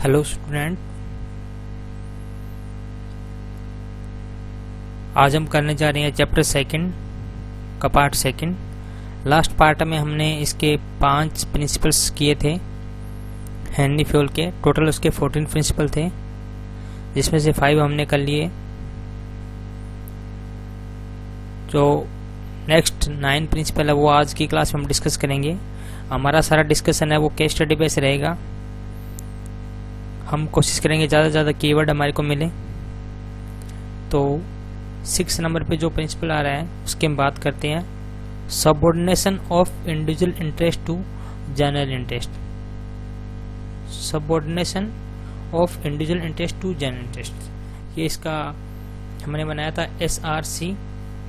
Hello student, आज हम करने जा रहे हैं चैप्टर सेकंड का पार्ट सेकंड। लास्ट पार्ट में हमने इसके 5 प्रिंसिपल्स किए थे हेनरी फ्योल के। टोटल उसके 14 प्रिंसिपल थे, जिसमें से 5 हमने कर लिए। जो नेक्स्ट 9 प्रिंसिपल है वो आज की क्लास में हम डिस्कस करेंगे। हमारा सारा डिस्कशन है वो केस स्टडी बेस रहेगा। हम कोशिश करेंगे ज़्यादा से ज़्यादा कीवर्ड हमारे को मिले। तो 6 नंबर पे जो प्रिंसिपल आ रहा है उसकी हम बात करते हैं, subordination of individual interest to general interest. Subordination of individual interest to general interest, ये इसका हमने बनाया था SRC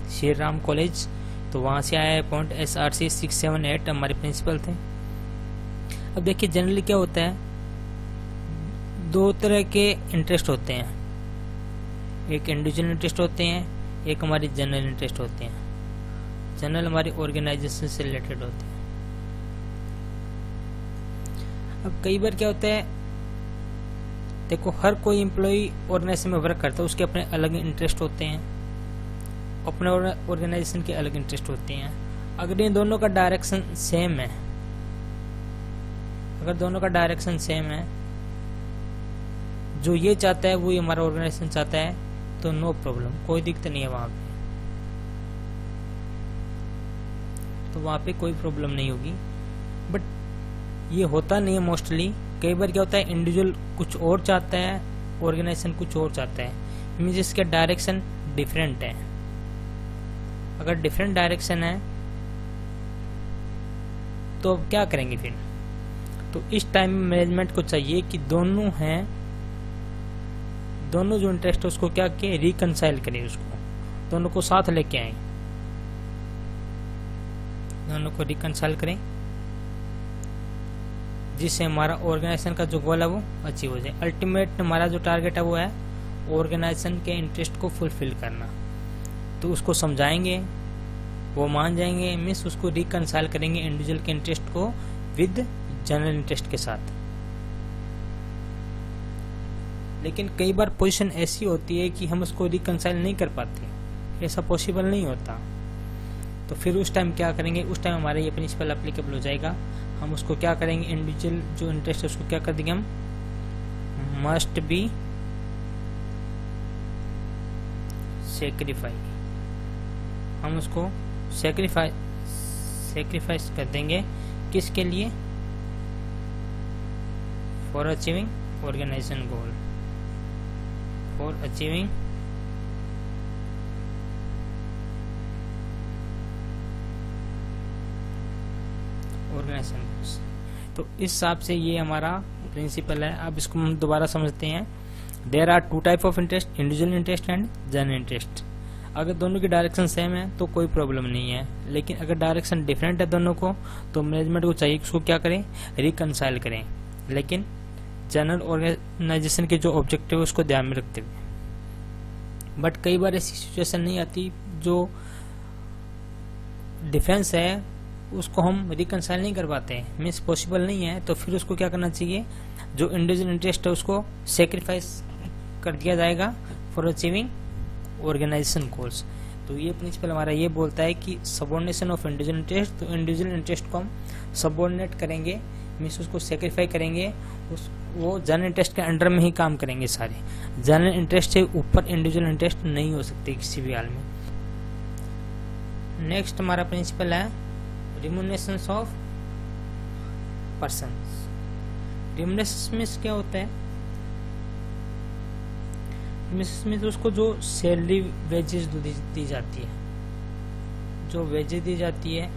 श्री राम कॉलेज। तो वहाँ से आया है पॉइंट। SRC 6, 7, 8 हमारे प्रिंसिपल थे। अब देखिए जनरली क्या होता है, 2 तरह के इंटरेस्ट होते हैं, एक इंडिविजुअल इंटरेस्ट होते हैं, एक हमारी जनरल इंटरेस्ट होते हैं। जनरल हमारी ऑर्गेनाइजेशन से रिलेटेड होते हैं। अब कई बार क्या होता है, देखो हर कोई एम्प्लॉय ऑर्गेनाइजेशन में वर्क करता है, उसके अपने अलग इंटरेस्ट होते हैं, अपने ऑर्गेनाइजेशन के अलग इंटरेस्ट होते हैं। अगर इन दोनों का डायरेक्शन सेम है, अगर दोनों का डायरेक्शन सेम है, जो ये चाहता है वो ही हमारा ऑर्गेनाइजेशन चाहता है, तो नो प्रॉब्लम, कोई दिक्कत नहीं है वहां पे। तो वहां पे कोई प्रॉब्लम नहीं होगी। बट ये होता नहीं है मोस्टली। कई बार क्या होता है, इंडिविजुअल कुछ और चाहता है, ऑर्गेनाइजेशन कुछ और चाहता है, मींस इसके डायरेक्शन डिफरेंट है। अगर डिफरेंट डायरेक्शन है तो क्या करेंगे फिर? तो इस टाइम मैनेजमेंट को चाहिए कि दोनों हैं, दोनों जो इंटरेस्ट है उसको क्या किए, रिकंसाइल करें, उसको दोनों को साथ लेके आए, दोनों को रिकंसाइल करें, जिससे हमारा ऑर्गेनाइजेशन का जो गोल है वो अचीव हो जाए। अल्टीमेट हमारा जो टारगेट है वो है ऑर्गेनाइजेशन के इंटरेस्ट को फुलफिल करना। तो उसको समझाएंगे, वो मान जाएंगे, मीन्स उसको रिकंसाइल करेंगे इंडिविजुअल के इंटरेस्ट को विद जनरल इंटरेस्ट के साथ। लेकिन कई बार पोजीशन ऐसी होती है कि हम उसको रिकंसाइल नहीं कर पाते, ऐसा पॉसिबल नहीं होता। तो फिर उस टाइम क्या करेंगे, उस टाइम हमारा ये प्रिंसिपल एप्लीकेबल हो जाएगा। हम उसको क्या करेंगे, इंडिविजुअल जो इंटरेस्ट है उसको क्या कर देंगे, हम मस्ट बी सेक्रीफाई, हम उसको सेक्रीफाइस कर देंगे। किसके लिए? For achieving organisation goal, for achieving organisation goals. तो इस हिसाब से ये हमारा प्रिंसिपल है। अब इसको हम दोबारा समझते हैं। There are 2 type of interest, individual interest and general interest. अगर दोनों की डायरेक्शन सेम है तो कोई प्रॉब्लम नहीं है, लेकिन अगर डायरेक्शन डिफरेंट है दोनों को, तो मैनेजमेंट को चाहिए उसको क्या करें, रिकंसाइल करें, लेकिन जनरल ऑर्गेनाइजेशन के जो ऑब्जेक्टिव है उसको ध्यान में रखते हुए। बट कई बार ऐसी सिचुएशन नहीं आती, जो डिफरेंस है उसको हम रिकंसाइल नहीं कर पाते हैं, मीन्स पॉसिबल नहीं है। तो फिर उसको क्या करना चाहिए, जो इंडिविजुअल इंटरेस्ट है उसको सेक्रीफाइस कर दिया जाएगा फॉर अचीविंग ऑर्गेनाइजेशन गोल्स। तो ये प्रिंसिपल हमारा ये बोलता है कि सबऑर्डिनेशन ऑफ इंडिविजुअल इंटरेस्ट, तो इंडिविजुअल इंटरेस्ट को हम सबऑर्डिनेट करेंगे, मीन्स उसको सेक्रीफाई करेंगे, वो जनरल इंटरेस्ट के अंडर में ही काम करेंगे सारे। जनरल इंटरेस्ट से ऊपर इंडिविजुअल इंटरेस्ट नहीं हो सकते किसी भी हाल में। नेक्स्ट हमारा प्रिंसिपल है रिम्यूनरेशन ऑफ पर्सन्स। रिम्यूनरेशन में क्या होता है, में तो उसको जो सैलरी वेजेस दी जाती है, जो वेजेस दी जाती है,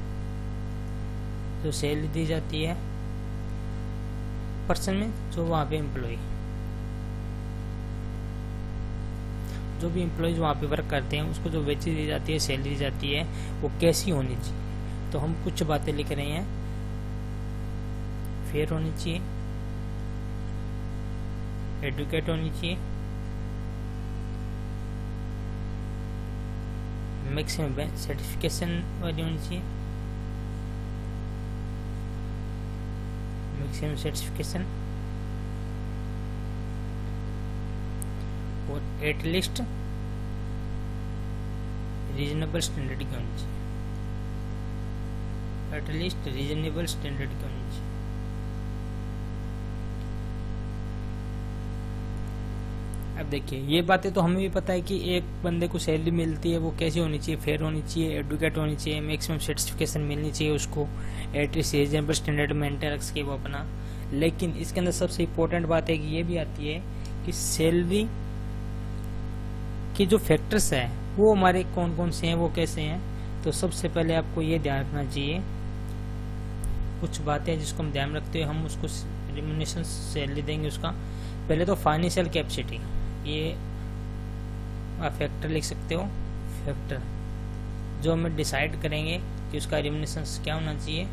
जो सैलरी दी जाती है पर्सन में, जो वहाँ पे एम्प्लॉय, जो भी एम्प्लॉयज वहाँ पे वर्क करते हैं, उसको जो वेजेस दी जाती है, सैलरी दी जाती है, वो कैसी होनी चाहिए। तो हम कुछ बातें लिख रहे हैं। फेयर होनी चाहिए, एडुकेट होनी चाहिए, मैक्सिमम सर्टिफिकेशन वाली होनी चाहिए, मैक्सिमम सर्टिफिकेशन, और एटलीस्ट रीजनेबल स्टैंडर्ड की होनी चाहिए, एटलीस्ट रीजनेबल स्टैंडर्ड की होनी चाहिए। अब देखिए ये बातें तो हमें भी पता है कि एक बंदे को सैलरी मिलती है वो कैसी होनी चाहिए, फेयर होनी चाहिए, एडुकेट होनी चाहिए, मैक्सिमम सर्टिफिकेशन मिलनी चाहिए उसको, एटलीस्ट रीजनेबल स्टैंडर्ड मेंटेन रख के वो अपना। लेकिन इसके अंदर सबसे इम्पोर्टेंट बात है कि ये भी आती है कि सैलरी के जो फैक्टर्स हैं वो हमारे कौन कौन से हैं, वो कैसे हैं। तो सबसे पहले आपको ये ध्यान रखना चाहिए, कुछ बातें जिसको हम ध्यान रखते हुए हम उसको रिम्यूनरेशन सैलरी देंगे। उसका पहले तो फाइनेंशियल कैपेसिटी, ये आप फैक्टर लिख सकते हो, फैक्टर जो हमें डिसाइड करेंगे कि उसका रिम्यूनरेशन क्या होना चाहिए।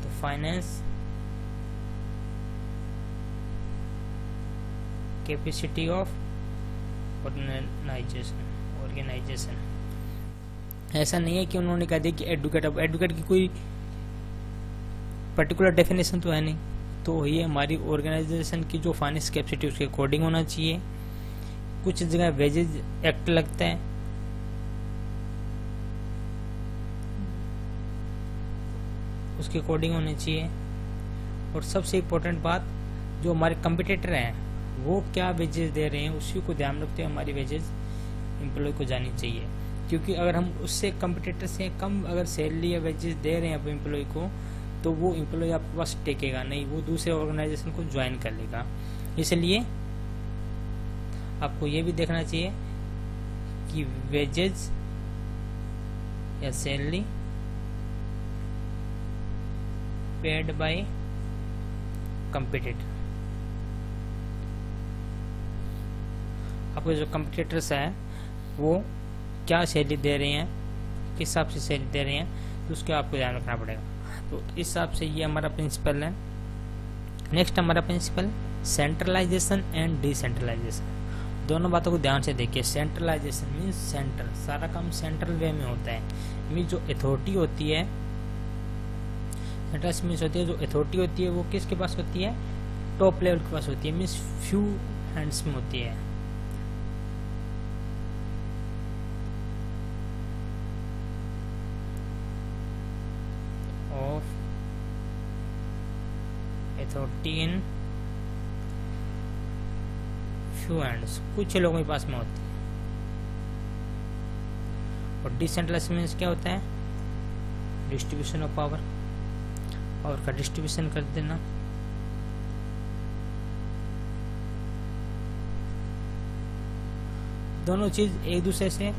तो फाइनेंस कैपेसिटी ऑफ ऑर्गेनाइजेशन। ऐसा नहीं है कि उन्होंने कहा दिया कि एडुकेट, अब एडुकेट की कोई पर्टिकुलर डेफिनेशन तो है नहीं, तो ये हमारी ऑर्गेनाइजेशन की जो फाइनेंस कैपेसिटी उसके अकॉर्डिंग होना चाहिए। कुछ जगह वेजेज एक्ट लगता है, उसके अकॉर्डिंग होने चाहिए। और सबसे इम्पोर्टेंट बात, जो हमारे कंपटीटर हैं वो क्या वेजेस दे रहे हैं उसी को ध्यान रखते हुए हमारी वेजेस एम्प्लॉय को जानी चाहिए। क्योंकि अगर हम उससे कंपटीटर से कम अगर सैलरी या वेजेस दे रहे हैं अपने एम्प्लॉय को, तो वो एम्प्लॉय आपके पास टिकेगा नहीं, वो दूसरे ऑर्गेनाइजेशन को ज्वाइन कर लेगा। इसलिए आपको ये भी देखना चाहिए कि वेजेस या सैलरी पेड बाय कंपटीटर, आपके जो कंपटीटर्स हैं वो क्या सैलरी दे रहे हैं, किस हिसाब से सैलरी दे रहे हैं, तो उसके आपको ध्यान रखना पड़ेगा। तो इस हिसाब से ये हमारा प्रिंसिपल है। नेक्स्ट हमारा प्रिंसिपल सेंट्रलाइजेशन एंड डिसेंट्रलाइजेशन। दोनों बातों को ध्यान से देखिए। सेंट्रलाइजेशन मीन्स सेंटर, सारा काम सेंट्रल वे में होता है। मीन्स जो अथॉरिटी होती है, सेंट्रल मीन्स होती है जो अथॉरिटी होती है वो किसके पास होती है, टॉप लेवल के पास होती है, मीन्स फ्यू हैंड्स में होती है। Of authority in few hands, कुछ लोगों के पास में होती है। और डिसेंट्रलाइजेशन मीन्स क्या होता है, डिस्ट्रीब्यूशन ऑफ पावर, पावर का डिस्ट्रीब्यूशन कर देना। दोनों चीज एक दूसरे से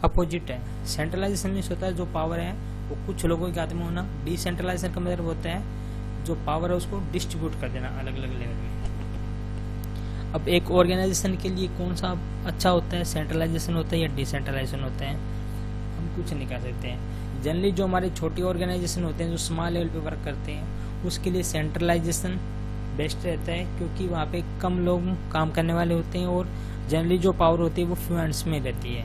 अपोजिट है। सेंट्रलाइजेशन मीन्स होता है जो पावर है वो कुछ लोगों के हाथ में होना, डिसेंट्रलाइजेशन का मतलब होता है जो पावर है उसको डिस्ट्रीब्यूट कर देना अलग अलग लेवल में। अब एक ऑर्गेनाइजेशन के लिए कौन सा अच्छा होता है, सेंट्रलाइजेशन होता है या डिसेंट्रलाइजेशन होता है, हम कुछ नहीं कह सकते हैं। जनरली जो हमारे छोटी ऑर्गेनाइजेशन होते हैं जो स्मॉल लेवल पे वर्क करते हैं उसके लिए सेंट्रलाइजेशन बेस्ट रहता है, क्योंकि वहाँ पे कम लोग काम करने वाले होते हैं और जनरली जो पावर होती है वो फ्यू हैंड्स में रहती है।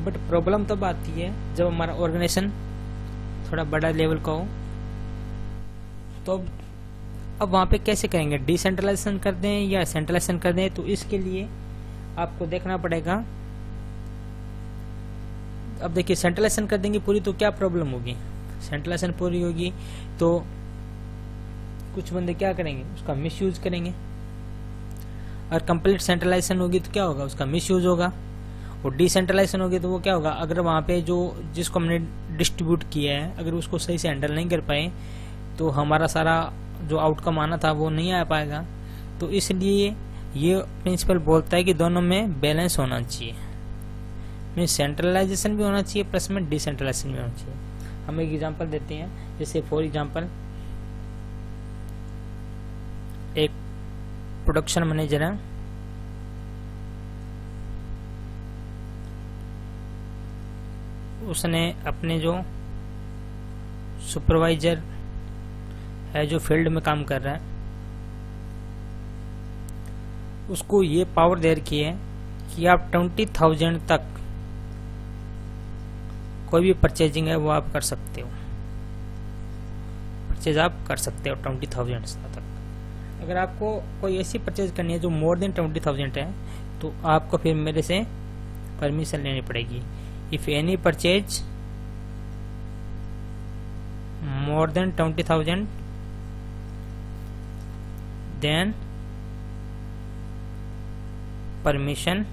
बट प्रॉब्लम तब आती है जब हमारा ऑर्गेनाइजेशन थोड़ा बड़ा लेवल का हो। तो अब वहाँ पे कैसे करेंगे, डिसेंट्रलाइजेशन कर दें या सेंट्रलाइजेशन कर दें, तो इसके लिए आपको देखना पड़ेगा। अब देखिए सेंट्रलाइजेशन कर देंगे पूरी तो क्या प्रॉब्लम होगी, सेंट्रलाइजेशन पूरी होगी तो कुछ बंदे क्या करेंगे, उसका मिसयूज करेंगे। और कंप्लीट सेंट्रलाइजेशन होगी तो क्या होगा, उसका मिसयूज होगा। और डिसेंट्रलाइजेशन होगी तो वो क्या होगा, अगर वहाँ पे जो जिसको हमने डिस्ट्रीब्यूट किया है अगर उसको सही से हैंडल नहीं कर पाए तो हमारा सारा जो आउटकम आना था वो नहीं आ पाएगा। तो इसलिए ये प्रिंसिपल बोलता है कि दोनों में बैलेंस होना चाहिए, में सेंट्रलाइजेशन भी होना चाहिए प्लस में डिसेंट्रलाइजेशन भी होना चाहिए। हम एक एग्जांपल देते हैं, जैसे फॉर एग्जांपल एक प्रोडक्शन मैनेजर है, उसने अपने जो सुपरवाइजर है जो फील्ड में काम कर रहा है उसको ये पावर दे रखी है कि आप 20,000 तक कोई भी परचेजिंग है वो आप कर सकते हो, परचेज आप कर सकते हो 20,000 तक। अगर आपको कोई ऐसी परचेज करनी है जो मोर देन 20,000 है तो आपको फिर मेरे से परमिशन लेनी पड़ेगी। If any purchase more than 20,000 then permission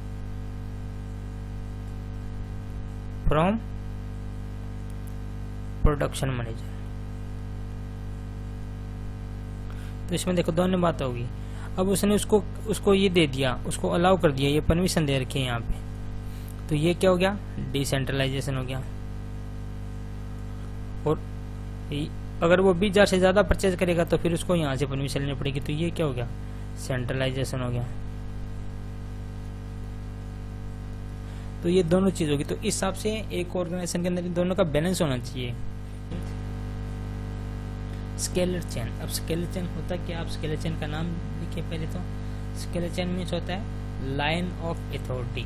from production manager. तो इसमें देखो दोनों बात होगी। अब उसने उसको ये दे दिया, उसको अलाउ कर दिया, ये परमिशन दे रखी है यहाँ पे, तो ये क्या हो गया, डिसेंट्रलाइजेशन हो गया। और अगर वो 20,000 से ज्यादा परचेज करेगा तो फिर उसको यहाँ से परमिशन लेनी पड़ेगी, तो ये क्या हो गया, सेंट्रलाइजेशन हो गया। तो ये दोनों चीज होगी। तो इस हिसाब से एक ऑर्गेनाइजेशन के अंदर इन दोनों का बैलेंस होना चाहिए। Scalar chain. अब स्केलर चेन होता क्या, आप स्केलर चेन का नाम लिखिए पहले। तो स्केलर चेन मीन्स होता है लाइन ऑफ अथॉरिटी।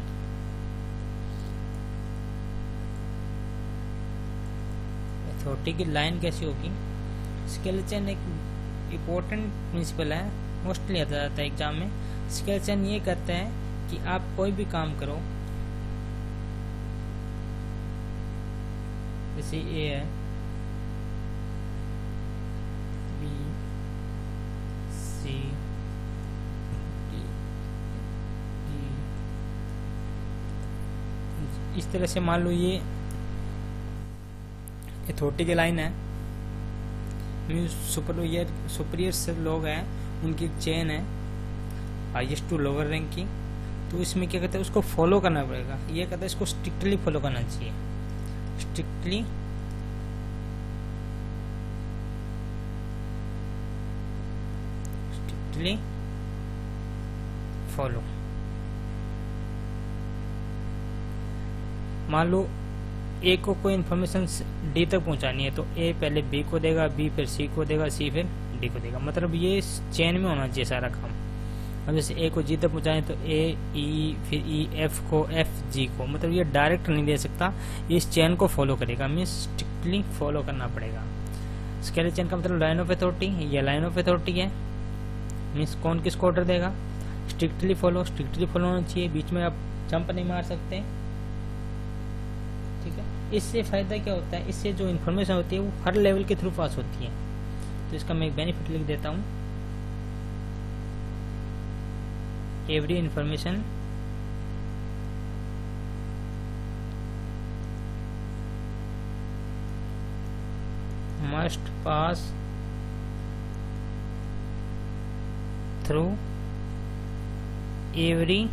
अथॉरिटी की लाइन कैसी होगी। स्केलर चेन एक इम्पोर्टेंट प्रिंसिपल है, मोस्टली आता जाता है एग्जाम में। स्केलर चेन ये कहता है कि आप कोई भी काम करो, जैसे ए है, बी, सी, डी, ई, इस तरह से मान लो ये अथॉरिटी की लाइन है, सुपीरियर से लोग हैं, उनकी एक चेन है हाईएस्ट टू लोअर रैंक की। तो इसमें क्या कहते हैं, उसको फॉलो करना पड़ेगा। ये कहता है इसको स्ट्रिक्टली फॉलो करना चाहिए, स्ट्रिक्टली फॉलो। मान लो ए को कोई इन्फॉर्मेशन डी तक पहुंचानी है, तो ए पहले बी को देगा, बी फिर सी को देगा, सी फिर डी को देगा। मतलब ये चेन में होना चाहिए सारा काम। अब जैसे ए को जी तक पहुंचाए तो ए ई, फिर ई एफ को, एफ जी को, मतलब ये डायरेक्ट नहीं दे सकता, इस चेन को फॉलो करेगा, मीन्स स्ट्रिक्टली फॉलो करना पड़ेगा। स्केलर चेन का मतलब लाइन ऑफ अथॉरिटी, ये लाइन ऑफ अथॉरिटी है, मीन्स कौन किसको ऑर्डर देगा, स्ट्रिक्टली फॉलो होना चाहिए, बीच में आप जंप नहीं मार सकते। ठीक है, इससे फायदा क्या होता है, इससे जो इन्फॉर्मेशन होती है वो हर लेवल के थ्रू पास होती है। तो इसका मैं एक बेनिफिट लिख देता हूँ, every information must pass through every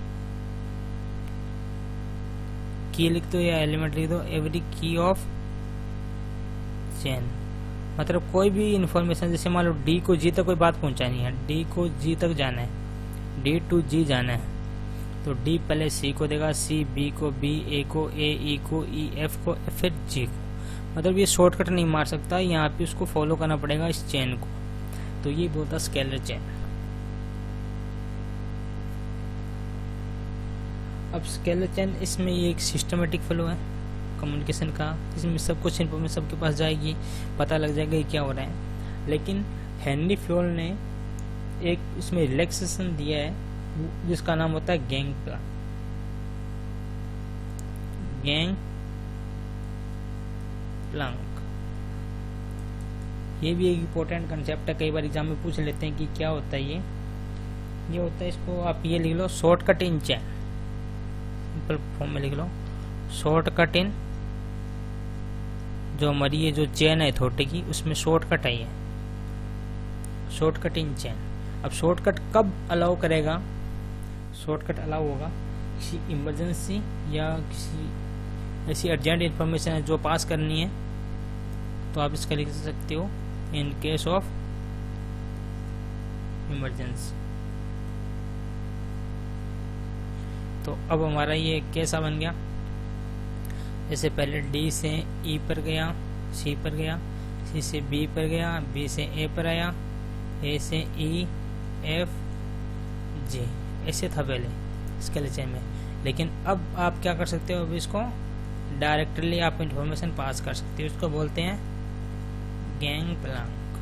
की लिख दो या एलिमेंट लिख दो, एवरी की ऑफ चेन। मतलब कोई भी इंफॉर्मेशन, जैसे मान लो डी को जी तक कोई बात पहुंचानी है, डी को जी तक जाना है, डी टू जी जाना है, तो डी पहले सी को देगा, सी बी को, बी ए को, ए ई को, ई एफ को, फिर जी को। मतलब ये शॉर्टकट नहीं मार सकता, यहाँ पे उसको फॉलो करना पड़ेगा इस चेन को। तो ये बोलता स्केलर चेन। अब स्केलर चेन, इसमें ये एक सिस्टमेटिक फ्लो है कम्युनिकेशन का, इसमें सब कुछ इन्फॉर्मेशन सबके पास जाएगी, पता लग जाएगा ये क्या हो रहा है। लेकिन हेनरी फ्योल ने एक इसमें रिलैक्सेशन दिया है जिसका नाम होता है गैंग प्लांक। ये भी एक इम्पोर्टेंट कंसेप्ट है, कई बार एग्जाम में पूछ लेते हैं कि क्या होता है ये होता है, इसको आप ये लिख लो, shortcut in chain, simple form में लिख लो, शॉर्टकट इन, जो हमारी ये जो चेन है अथॉरिटी की, उसमें शॉर्टकट है, ये शॉर्टकट इन चेन। अब शॉर्टकट कब अलाउ करेगा, शॉर्टकट अलाउ होगा किसी इमरजेंसी या किसी ऐसी अर्जेंट इंफॉर्मेशन है जो पास करनी है, तो आप इसका लिख सकते हो इन केस ऑफ इमरजेंसी। तो अब हमारा ये कैसा बन गया, जैसे पहले डी से ई पर गया, सी पर गया, सी से बी पर गया, बी से ए पर आया, ए से ई एफ जी, ऐसे था पहले स्केलर चेन में। लेकिन अब आप क्या कर सकते हो, अब इसको डायरेक्टली आप इंफॉर्मेशन पास कर सकते हो, उसको बोलते हैं गैंग प्लांक।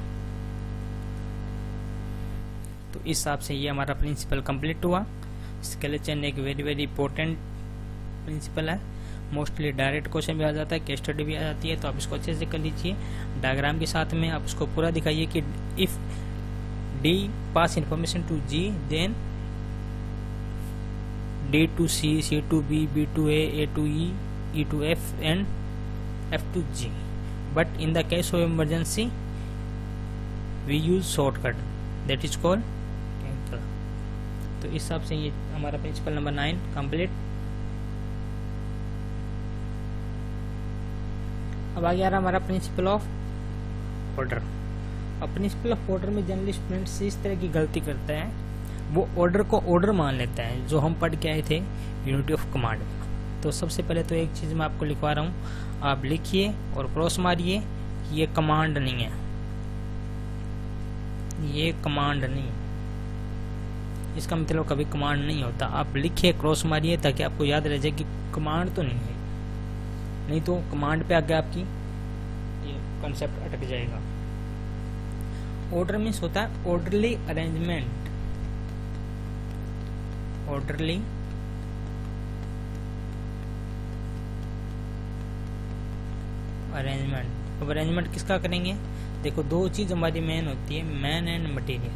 तो इस हिसाब से ये हमारा प्रिंसिपल कंप्लीट हुआ। स्केलेटन एक वेरी वेरी इंपॉर्टेंट प्रिंसिपल है, मोस्टली डायरेक्ट क्वेश्चन भी आ जाता है, केस स्टडी भी आ जाती है, तो आप इसको अच्छे से कर लीजिए। डायग्राम के साथ में आप उसको पूरा दिखाइए कि if D pass information to G then D to C, C to B, B to A to E, E to F and F to G, but in the case of emergency we use shortcut that is called canker. तो इस हिसाब से ये हमारा principle number 9 complete. अब आ गया हमारा principle of order. अब प्रिंसिपल ऑफ ऑर्डर में जनरली स्टूडेंट्स इस तरह की गलती करते हैं, वो ऑर्डर को ऑर्डर मान लेता है, जो हम पढ़ के आए थे यूनिटी ऑफ कमांड। तो सबसे पहले तो एक चीज मैं आपको लिखवा रहा हूँ, आप लिखिए और क्रॉस मारिए कि ये कमांड नहीं है, ये कमांड नहीं है, इसका मतलब कभी कमांड नहीं होता। आप लिखिए क्रॉस मारिए ताकि आपको याद रह जाए कि कमांड तो नहीं है, नहीं तो कमांड पे आगे आपकी ये कॉन्सेप्ट अटक जाएगा। ऑर्डर मीन्स होता है ऑर्डरली अरेंजमेंट, ऑर्डरली अरेंजमेंट। अब अरेंजमेंट किसका करेंगे? देखो दो चीज हमारी मेन होती है, मैन एंड मटेरियल।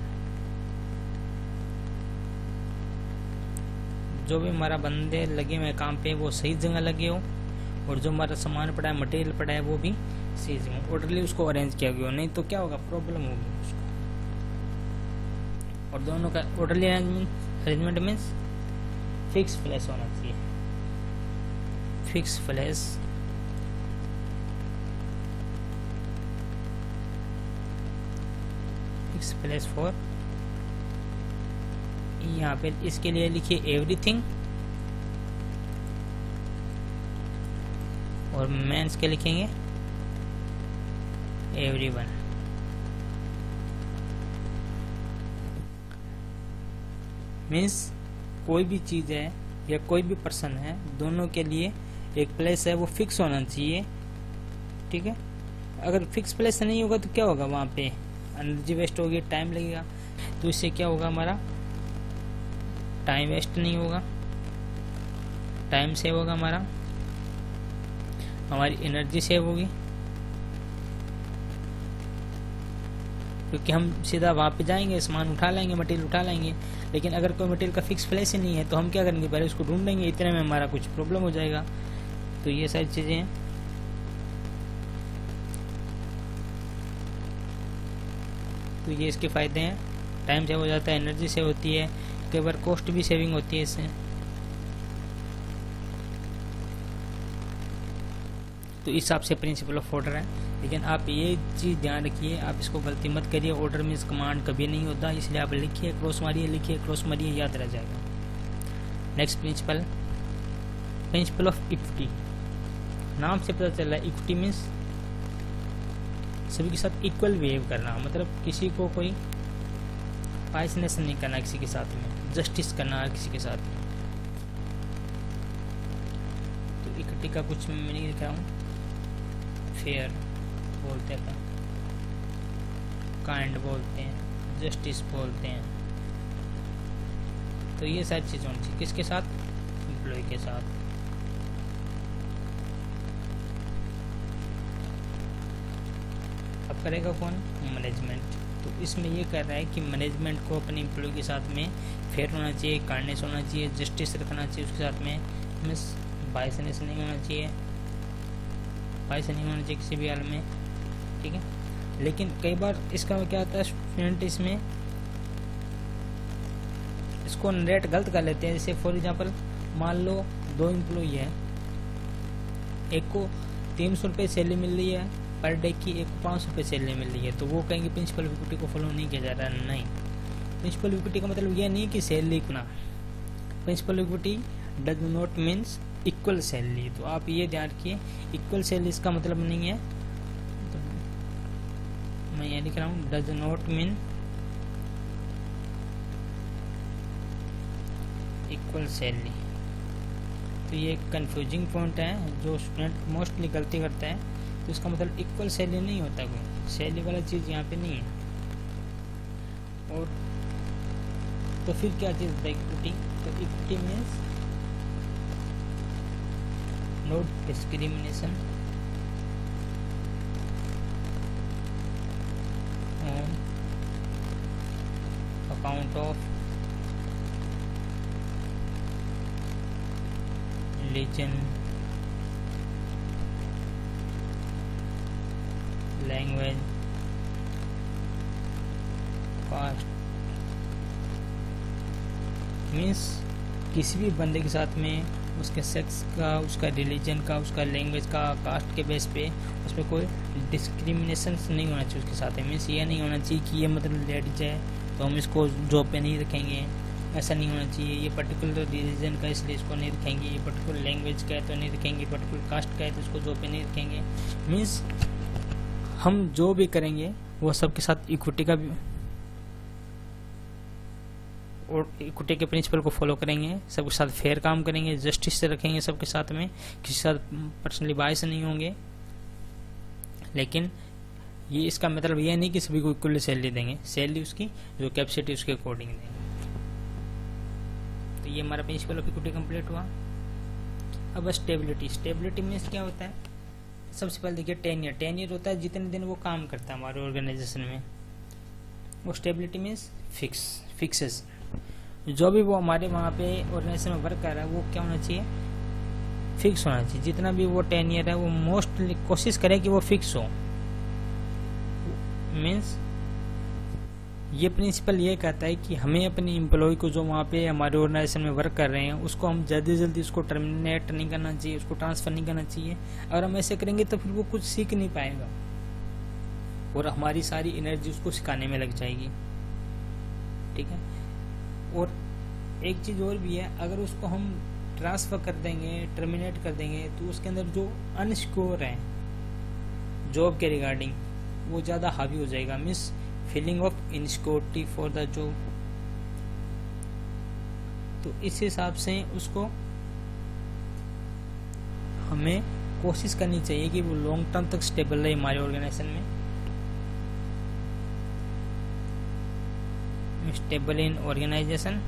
जो भी हमारा बंदे लगे हुए काम पे वो सही जगह लगे हो, और जो हमारा सामान पड़ा है, मटेरियल पड़ा है, वो भी सही जगह ऑर्डरली उसको अरेंज किया गया हो, नहीं तो क्या होगा, प्रॉब्लम होगी उसको। और दोनों का orderly arrangement means fix place होना चाहिए, fix place, fix place for, यहाँ पे इसके लिए लिखिए एवरीथिंग, और मेंस के लिखेंगे एवरीवन। मीन्स कोई भी चीज है या कोई भी पर्सन है, दोनों के लिए एक प्लेस है वो फिक्स होना चाहिए, ठीक है। अगर फिक्स प्लेस नहीं होगा तो क्या होगा, वहां पे एनर्जी वेस्ट होगी, टाइम लगेगा, तो इससे क्या होगा, हमारा टाइम वेस्ट नहीं होगा, टाइम सेव होगा, हमारी एनर्जी सेव होगी, क्योंकि हम सीधा वहां पे जाएंगे, सामान उठा लेंगे, मटेरियल उठा लेंगे। लेकिन अगर कोई मटेरियल का फिक्स प्लेस ही नहीं है तो हम क्या करेंगे, पहले उसको ढूंढेंगे, इतने में हमारा कुछ प्रॉब्लम हो जाएगा। तो ये सारी चीजें हैं। तो ये इसके फायदे हैं, टाइम सेव हो जाता है, एनर्जी सेव होती है, कई बार कॉस्ट भी सेविंग होती है इससे। तो इस हिसाब से प्रिंसिपल ऑफ ऑर्डर है। लेकिन आप ये चीज ध्यान रखिए, आप इसको गलती मत करिए, ऑर्डर मीन्स कमांड कभी नहीं होता, इसलिए आप लिखिए क्रॉस मारिए, लिखिए क्रॉस मारिए, याद रह जाएगा। Next principle, principle of equity. नाम से पता चल रहा है इक्विटी मीन्स सभी के साथ इक्वल बिहेव करना, मतलब किसी को कोई बायसनेस नहीं करना, किसी के साथ में जस्टिस करना किसी के साथ में। तो इक्विटी का कुछ मीनिंग लिख रहा हूँ, फेयर बोलते हैं, काइंड बोलते हैं, जस्टिस बोलते हैं। तो ये सारी चीजें होनी चाहिए, किसके साथ, एम्प्लॉय के साथ। अब करेगा कौन, मैनेजमेंट। तो इसमें ये कर रहा है कि मैनेजमेंट को अपने एम्प्लॉय के साथ में फेयर होना चाहिए, काइंडनेस होना चाहिए, जस्टिस रखना चाहिए उसके साथ में, मीन्स बायसनेस नहीं होना चाहिए, बायस नहीं होना चाहिए किसी भी हाल में, ठीक है। लेकिन कई बार इसका क्या होता है, स्टूडेंट इसमें इसको रेट गलत कर लेते हैं। जैसे फॉर एग्जांपल मान लो 2 एम्प्लॉय है, एक को 300 रुपये सैलरी मिल रही है पर डे की, एक को 500 रुपये सैलरी मिल रही है, तो वो कहेंगे प्रिंसिपल इक्विटी को फॉलो नहीं किया जा रहा है। नहीं, प्रिंसिपल इक्विटी का मतलब यह नहीं कि सैलरी इतना, principle equity does not means equal salary. तो आप ये ध्यान रखिए, इक्वल सैलरी इसका मतलब नहीं है, तो मैं ये लिख रहा हूँ does not mean equal salary. तो ये कंफ्यूजिंग पॉइंट है जो स्टूडेंट मोस्टली गलती करता है। तो इसका मतलब इक्वल सैलरी नहीं होता, कोई सैलरी वाला चीज यहाँ पे नहीं है। और तो फिर क्या चीज होता है इक्विटी, तो equity means no discrimination on account of religion, language, caste. Means किसी भी बंदे के साथ में उसके सेक्स का, उसका रिलीजन का, उसका लैंग्वेज का, कास्ट के बेस पे उसमें कोई डिस्क्रिमिनेशन नहीं होना चाहिए उसके साथ में। मीन्स ये नहीं होना चाहिए कि ये मतलब लेडीज है तो हम इसको जॉब पे नहीं रखेंगे, ऐसा नहीं होना चाहिए। ये पर्टिकुलर रिलीजन का इसलिए इसको नहीं रखेंगे, ये पर्टिकुलर लैंग्वेज का है तो नहीं रखेंगे, पर्टिकुलर कास्ट का है तो इसको जॉब पे नहीं रखेंगे। मीन्स हम जो भी करेंगे वो सबके साथ इक्विटी का भी और इक्विटी के प्रिंसिपल को फॉलो करेंगे, सबके साथ फेयर काम करेंगे, जस्टिस से रखेंगे सबके साथ में, किसी के साथ पर्सनली बायस नहीं होंगे। लेकिन ये इसका मतलब ये नहीं कि सभी को इक्वली सैलरी देंगे, सैलरी उसकी जो कैपेसिटी उसके अकॉर्डिंग देंगे। तो ये हमारा प्रिंसिपल ऑफ इक्विटी कंप्लीट हुआ। अब स्टेबिलिटी, स्टेबिलिटी मीन्स क्या होता है? सबसे पहले देखिए टेन्योर, टेन्योर होता है जितने दिन वो काम करता है हमारे ऑर्गेनाइजेशन में, वो स्टेबिलिटी मीन्स फिक्सेस। जो भी वो हमारे वहाँ पे ऑर्गेनाइजेशन में वर्क कर रहा है वो क्या होना चाहिए? फिक्स होना चाहिए। जितना भी वो टेन्योर है वो मोस्टली कोशिश करें कि वो फिक्स हो। मीन्स ये प्रिंसिपल ये कहता है कि हमें अपने एम्प्लॉय को जो वहाँ पे हमारे ऑर्गेनाइजेशन में वर्क कर रहे हैं उसको हम जल्दी जल्दी उसको टर्मिनेट नहीं करना चाहिए, उसको ट्रांसफर नहीं करना चाहिए। अगर हम ऐसे करेंगे तो फिर वो कुछ सीख नहीं पाएगा और हमारी सारी एनर्जी उसको सिखाने में लग जाएगी। ठीक है। और एक चीज और भी है, अगर उसको हम ट्रांसफर कर देंगे, टर्मिनेट कर देंगे तो उसके अंदर जो अनसिक्योर है जॉब के रिगार्डिंग वो ज्यादा हावी हो जाएगा। Means feeling of insecurity for the job. तो इस हिसाब से उसको हमें कोशिश करनी चाहिए कि वो लॉन्ग टर्म तक स्टेबल रहे हमारे ऑर्गेनाइजेशन में, स्टेबल इन ऑर्गेनाइजेशन।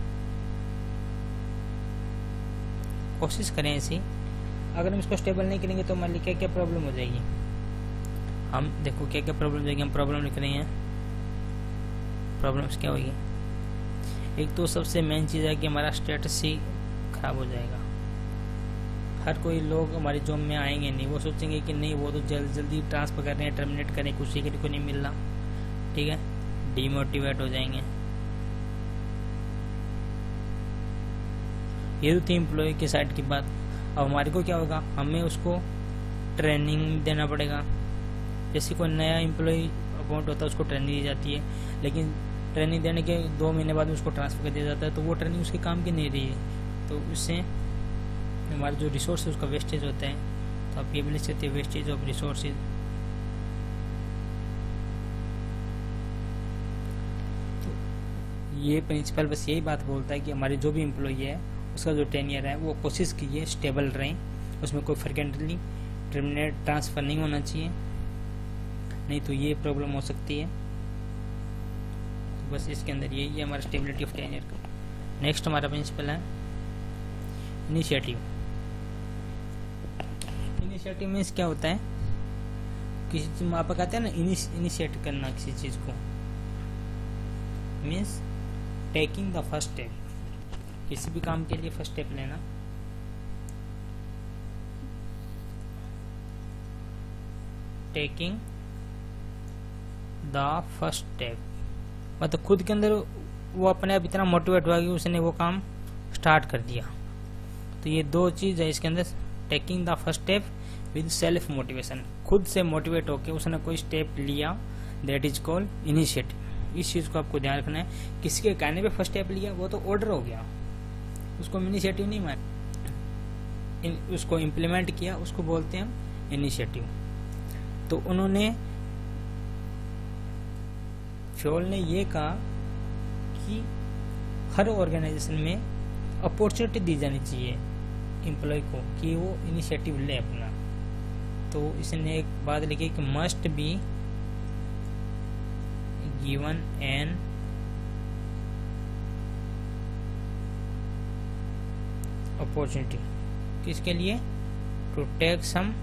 कोशिश करें ऐसी। अगर हम इसको स्टेबल नहीं करेंगे तो मान लीजिए क्या प्रॉब्लम हो जाएगी। हम देखो क्या क्या प्रॉब्लम हो जाएगी, हम प्रॉब्लम लिख रहे हैं। प्रॉब्लम्स क्या होगी? एक तो सबसे मेन चीज़ है कि हमारा स्टेटस ही खराब हो जाएगा। हर कोई लोग हमारी जॉब में आएंगे नहीं, वो सोचेंगे कि नहीं वो तो जल्दी जल्दी ट्रांसफर कर रहे हैं, टर्मिनेट करें, कुछ सीखने को नहीं मिल रहा। ठीक है, डिमोटिवेट हो जाएंगे। ये तो थी एम्प्लॉय की साइड की बात। अब हमारे को क्या होगा? हमें उसको ट्रेनिंग देना पड़ेगा। जैसे कोई नया एम्प्लॉय अपॉइंट होता है उसको ट्रेनिंग दी जाती है, लेकिन ट्रेनिंग देने के 2 महीने बाद उसको ट्रांसफर कर दिया जाता है, तो वो ट्रेनिंग उसके काम की नहीं रही है। तो उससे हमारा जो रिसोर्स है उसका वेस्टेज होता है। तो आप ये भी लिख सकते हैं वेस्टेज ऑफ रिसोर्सेज। तो ये प्रिंसिपल बस यही बात बोलता है कि हमारे जो भी एम्प्लॉय है उसका जो टेन्योर है वो कोशिश कीजिए स्टेबल रहें, उसमें कोई फ्रिक्वेंटली टर्मिनेट ट्रांसफर नहीं होना चाहिए, नहीं तो ये प्रॉब्लम हो सकती है। तो बस इसके अंदर यही है हमारा स्टेबिलिटी ऑफ टेन्योर का। नेक्स्ट हमारा प्रिंसिपल है इनिशिएटिव। इनिशिएटिव मीन्स क्या होता है? किसी चीज में आप कहते हैं ना इनिशिएट करना किसी चीज को, means taking the first step. किसी भी काम के लिए फर्स्ट स्टेप लेना। टेकिंग द फर्स्ट स्टेप मतलब खुद के अंदर वो अपने आप इतना मोटिवेट हुआ कि उसने वो काम स्टार्ट कर दिया। तो ये 2 चीज है इसके अंदर, taking the first step with self motivation. खुद से मोटिवेट होकर उसने कोई स्टेप लिया, दैट इज कॉल्ड इनिशिएटिव। इस चीज को आपको ध्यान रखना है। किसी के कहने पे फर्स्ट स्टेप लिया वो तो ऑर्डर हो गया, उसको इनिशिएटिव नहीं मान, उसको इम्प्लीमेंट किया, उसको बोलते हैं इनिशिएटिव। तो उन्होंने फ्योल ने ये कहा कि हर ऑर्गेनाइजेशन में अपॉर्चुनिटी दी जानी चाहिए एम्प्लॉय को कि वो इनिशिएटिव ले अपना। तो इसने एक बात लिखी कि must be given an opportunity, किसके लिए? टू टेक सम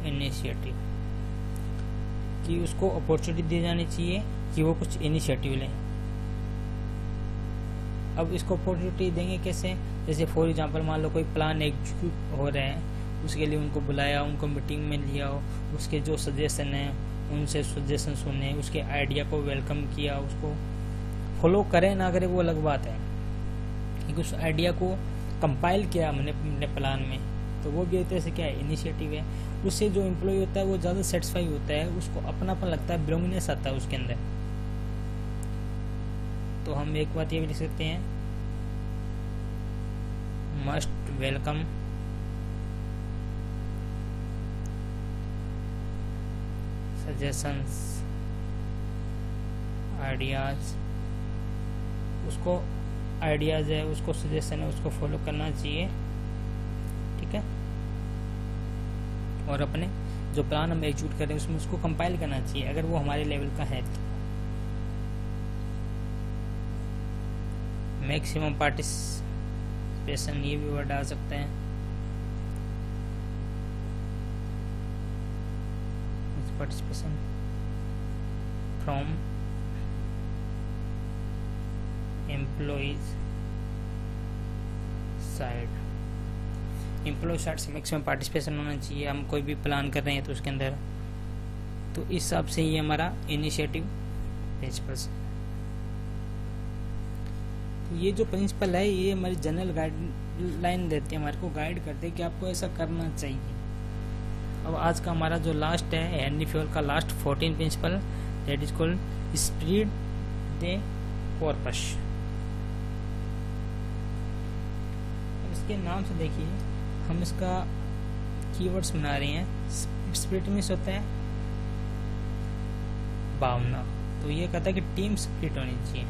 इनिशिएटिव, कि उसको अपॉर्चुनिटी दी जानी चाहिए कि वो कुछ इनिशिएटिव लें। अब इसको अपॉर्चुनिटी देंगे कैसे? जैसे फॉर एग्जांपल मान लो कोई प्लान एग्जीक्यूट हो रहे हैं, उसके लिए उनको बुलाया, उनको मीटिंग में लिया, उसके जो सजेशन है उनसे सजेशन सुने, उसके आइडिया को वेलकम किया, उसको फॉलो करे ना करे वो अलग बात है, क्योंकि उस आइडिया को कंपाइल किया हमने अपने प्लान में, तो वो भी एक तरह से क्या है? इनिशिएटिव है। उससे जो एम्प्लॉय होता है वो ज़्यादा सेटिस्फाई होता है, उसको अपनापन लगता है, बिलोंगिंगनेस आता है उसके अंदर। तो हम एक बात ये भी लिख सकते हैं, मस्ट वेलकम सजेशंस, आइडियाज, उसको आइडियाज है, उसको सजेशन है, उसको फॉलो करना चाहिए, ठीक है। और अपने जो प्लान हम एग्जीक्यूट कर रहे हैं उसमें उसको कंपाइल करना चाहिए, अगर वो हमारे लेवल का है तो। मैक्सिमम पार्टिसिपेशन, ये भी वर्ड आ सकते हैं, participation from employees side, employ side से मैक्सिमम पार्टिसिपेशन होना चाहिए। हम कोई भी प्लान कर रहे हैं तो उसके अंदर, तो इस हिसाब से ये हमारा इनिशिएटिव प्रिंसिपल्स। तो ये जो प्रिंसिपल है ये हमारी जनरल गाइडलाइन देते हैं, हमारे को गाइड करते हैं कि आपको ऐसा करना चाहिए। अब आज का हमारा जो लास्ट है हेनरी फ्योल का last 14 principle, that is called spirit de corps. इसके नाम से देखिए हम इसका कीवर्ड्स बना रहे हैं। स्पिरिट मीन्स होता है भावना, तो ये कहता है कि टीम स्पिरिट होनी चाहिए,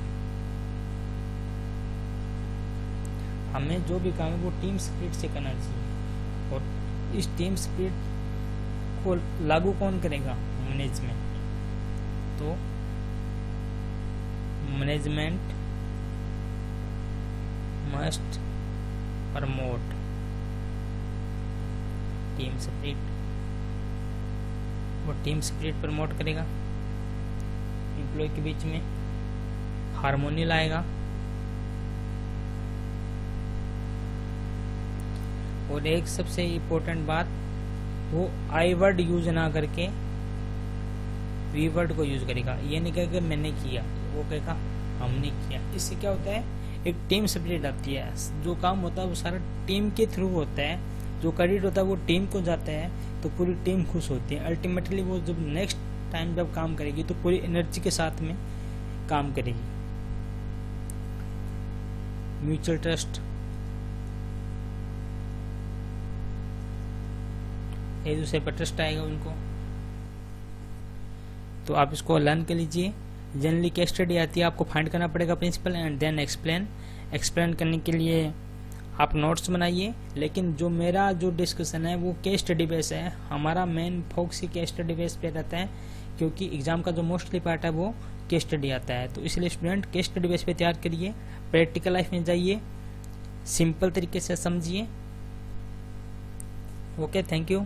हमें जो भी काम है वो टीम स्पिरिट से करना चाहिए। और इस टीम स्पिरिट को लागू कौन करेगा? मैनेजमेंट। तो management must promote team spirit, वो टीम स्पिरिट प्रमोट करेगा, एम्प्लॉय के बीच में हार्मोनी लाएगा, और एक सबसे इम्पोर्टेंट बात, वो आई वर्ड यूज ना करके वी वर्ड को यूज करेगा। ये नहीं कहेगा मैंने किया, वो कहेगा हमने किया। इससे क्या होता है? एक टीम स्पिरिट आती है, जो काम होता है वो सारा टीम के थ्रू होता है, जो क्रेडिट होता है वो टीम को जाता है, तो पूरी टीम खुश होती है। अल्टीमेटली वो जब नेक्स्ट टाइम जब काम करेगी तो पूरी एनर्जी के साथ में काम करेगी। म्यूचुअल ट्रस्ट, एक दूसरे पर ट्रस्ट आएगा उनको। तो आप इसको लर्न कर लीजिए। जनरली केस स्टडी आती है, आपको फाइंड करना पड़ेगा principle and then explain. Explain करने के लिए आप नोट्स बनाइए, लेकिन जो मेरा जो डिस्कशन है वो केस स्टडी बेस है। हमारा मेन फोकस ही केस स्टडी बेस पे रहता है, क्योंकि एग्जाम का जो मोस्टली पार्ट है वो केस स्टडी आता है। तो इसलिए स्टूडेंट केस स्टडी बेस पे तैयार करिए, प्रैक्टिकल लाइफ में जाइए, सिंपल तरीके से समझिए। Okay, thank you.